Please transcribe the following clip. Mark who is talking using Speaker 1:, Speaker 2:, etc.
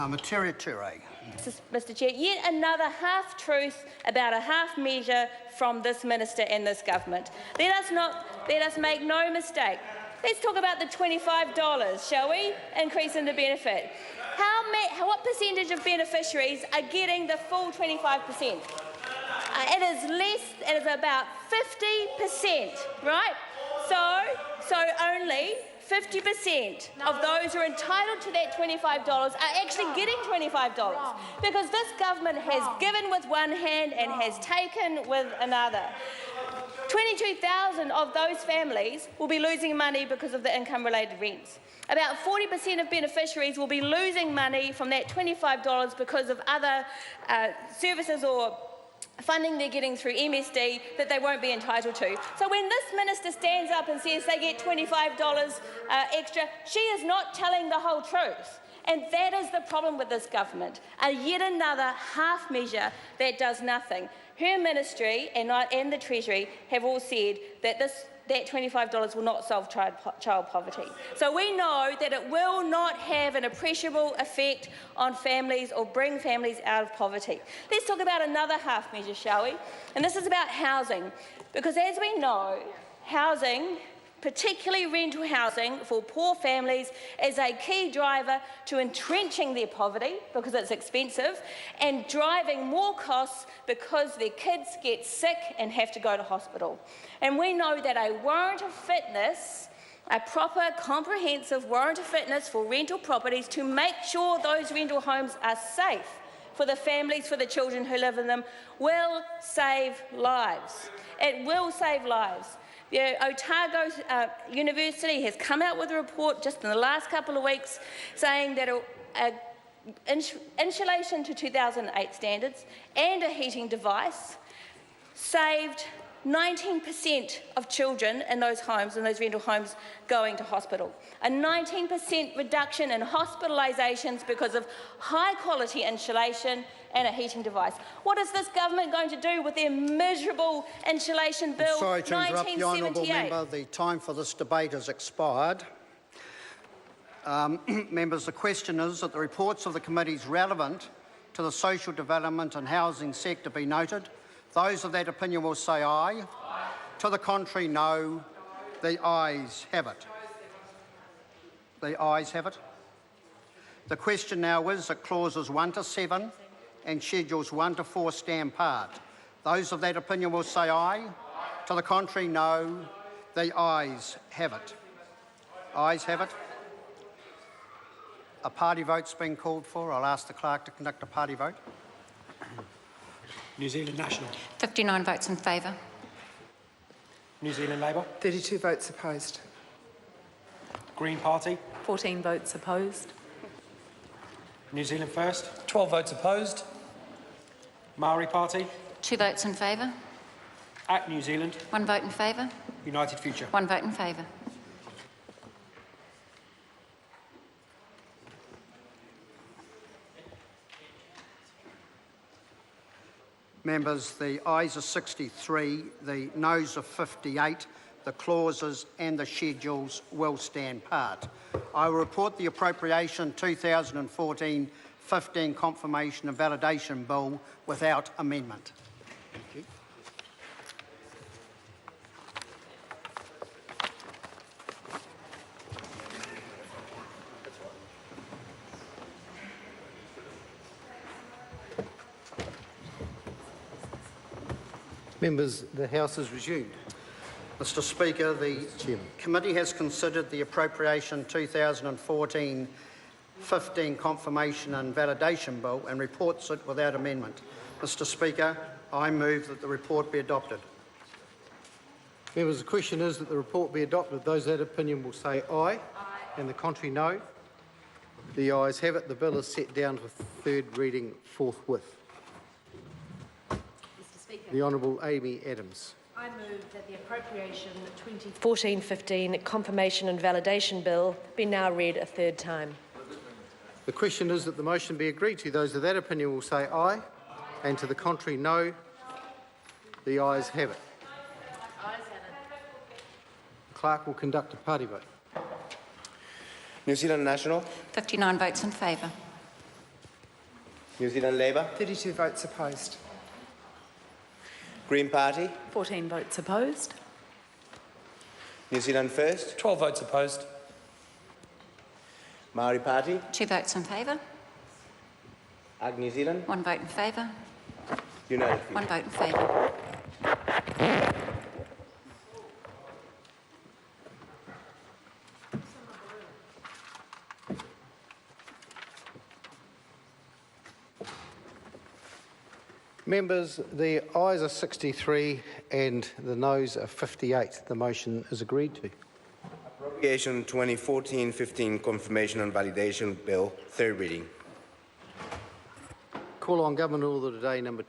Speaker 1: Materia Ture.
Speaker 2: Mr Chair, yet another half-truth about a half measure from this minister and this government. Let us make no mistake. Let's talk about the $25, shall we? Increase in the benefit. What percentage of beneficiaries are getting the full 25%? It is less. It is about 50%, right? So only 50% of those who are entitled to that $25 are actually getting $25 because this government has given with one hand and has taken with another. 22,000 of those families will be losing money because of the income-related rents. About 40% of beneficiaries will be losing money from that $25 because of other services or funding they're getting through MSD that they won't be entitled to. So when this minister stands up and says they get $25 extra, she is not telling the whole truth. And that is the problem with this government, yet another half measure that does nothing. Her ministry and the Treasury have all said that that $25 will not solve child poverty. So we know that it will not have an appreciable effect on families or bring families out of poverty. Let's talk about another half measure, shall we? And this is about housing, because as we know, housing, particularly rental housing for poor families, is a key driver to entrenching their poverty because it's expensive and driving more costs because their kids get sick and have to go to hospital. And we know that a warrant of fitness, a proper comprehensive warrant of fitness for rental properties to make sure those rental homes are safe for the families, for the children who live in them, will save lives. It will save lives. The Otago University has come out with a report just in the last couple of weeks saying that insulation to 2008 standards and a heating device saved 19% of children in those homes, in those rental homes, going to hospital. A 19% reduction in hospitalisations because of high-quality insulation and a heating device. What is this government going to do with their miserable insulation bill?
Speaker 1: Sorry to interrupt the honourable member. The time for this debate has expired. Members, the question is that the reports of the committees relevant to the social development and housing sector be noted. Those of that opinion will say aye. Aye. To the contrary, no. The ayes have it. The ayes have it. The question now is that clauses 1 to 7 and schedules 1 to 4 stand part. Those of that opinion will say aye. Aye. To the contrary, no. The ayes have it. Ayes have it. A party vote's been called for. I'll ask the clerk to conduct a party vote.
Speaker 3: New Zealand National.
Speaker 4: 59 votes in favour.
Speaker 3: New Zealand Labour.
Speaker 5: 32 votes opposed.
Speaker 3: Green Party.
Speaker 5: 14 votes opposed.
Speaker 3: New Zealand First.
Speaker 6: 12 votes opposed.
Speaker 3: Maori Party.
Speaker 4: 2 votes in favour.
Speaker 3: ACT New Zealand.
Speaker 4: 1 vote in favour.
Speaker 3: United Future.
Speaker 4: 1 vote in favour.
Speaker 1: Members, the ayes are 63, the noes are 58. The clauses and the schedules will stand part. I will report the appropriation 2014-15 confirmation and validation bill without amendment. Thank you. Members, the House is resumed. Mr Speaker, the committee has considered the appropriation 2014-15 confirmation and validation bill and reports it without amendment. Mr Speaker, I move that the report be adopted. Members, the question is that the report be adopted. Those of that opinion will say aye. Aye. And the contrary, no. The ayes have it. The bill is set down for third reading forthwith. The Honourable Amy Adams.
Speaker 7: I move that the appropriation 2014-15 confirmation and validation bill be now read a third time.
Speaker 1: The question is that the motion be agreed to. Those of that opinion will say aye. And to the contrary, no. The ayes have it. The clerk will conduct a party vote.
Speaker 8: New Zealand National.
Speaker 4: 59 votes in favour.
Speaker 6: New Zealand Labour,
Speaker 5: 32 votes opposed.
Speaker 6: Green Party,
Speaker 5: 14 votes opposed.
Speaker 6: New Zealand First,
Speaker 3: 12 votes opposed.
Speaker 6: Maori Party,
Speaker 4: 2 votes in favour.
Speaker 6: Ag New Zealand,
Speaker 4: 1 vote in favour.
Speaker 6: United Future.
Speaker 4: 1 vote in favour.
Speaker 1: Members, the ayes are 63 and the noes are 58. The motion is agreed to.
Speaker 6: Appropriation 2014-15 Confirmation and Validation Bill, third reading.
Speaker 1: Call on Government Order today number